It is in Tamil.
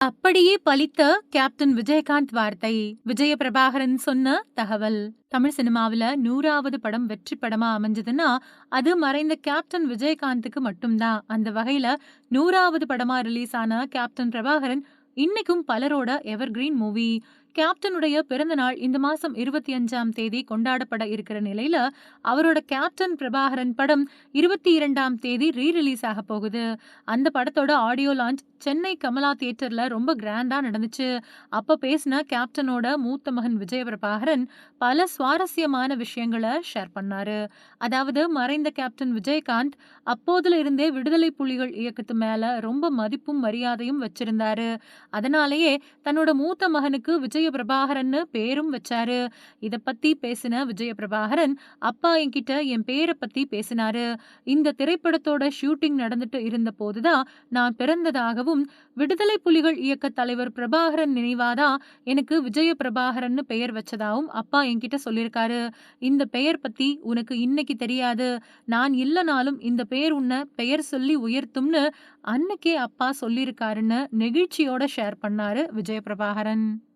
அப்படியே பலித்த கேப்டன் விஜயகாந்த் வார்த்தை. விஜய பிரபாகரன் சொன்ன தகவல். தமிழ் சினிமாவுல 100வது படம் வெற்றி படமா அமைஞ்சதுன்னா, அது மறைந்த கேப்டன் விஜயகாந்துக்கு மட்டும் தான். அந்த வகையில 100வது படமா ரிலீஸ் ஆன கேப்டன் பிரபாகரன் இன்னைக்கும் பலரோட எவர்கிரீன் மூவி. கேப்டனுடைய பிறந்த நாள் இந்த மாசம் 25ஆம் தேதி கொண்டாடப்பட இருக்கிற நிலையில, அவரோட கேப்டன் பிரபாகரன் படம் 22ஆம் தேதி ரிலீஸ் ஆக போகுது. அந்த படத்தோட ஆடியோ லான்ச் சென்னை கமலா தியேட்டர்ல ரொம்ப கிராண்டா நடந்துச்சு. அப்ப பேசின கேப்டனோட மூத்த மகன் விஜய பிரபாகரன் பல சுவாரஸ்யமான விஷயங்கள ஷேர் பண்ணாரு. அதாவது மறைந்த கேப்டன் விஜயகாந்த் அப்போதுல இருந்தே விடுதலை புலிகள் இயக்கத்து மேல ரொம்ப மதிப்பும் மரியாதையும் வச்சிருந்தாரு. அதனாலேயே தன்னோட மூத்த மகனுக்கு விஜய பிரபாகரன்னு பேரும் வச்சாரு. இத பத்தி பேசின விஜய பிரபாகரன், அப்பா என்கிட்ட என் பேர பத்தி பேசினாரு. இந்த திரைப்படத்தோட ஷூட்டிங் நடந்துட்டு இருந்த போதுதான் நான் பிறந்ததாகவும், விடுதலை புலிகள் இயக்க தலைவர் பிரபாகரன் நினைவாதான் எனக்கு விஜய பிரபாகரன்னு பெயர் வச்சதாவும் அப்பா என்கிட்ட சொல்லியிருக்காரு. இந்த பெயர் பத்தி உனக்கு இன்னைக்கு தெரியாது. நான் இல்லனாலும் இந்த பேர் உன்ன பெயர் சொல்லி உயர்த்தும்னு அன்னைக்கே அப்பா சொல்லியிருக்காருன்னு நெகிழ்ச்சியோட ஷேர் பண்ணாரு விஜய பிரபாகரன்.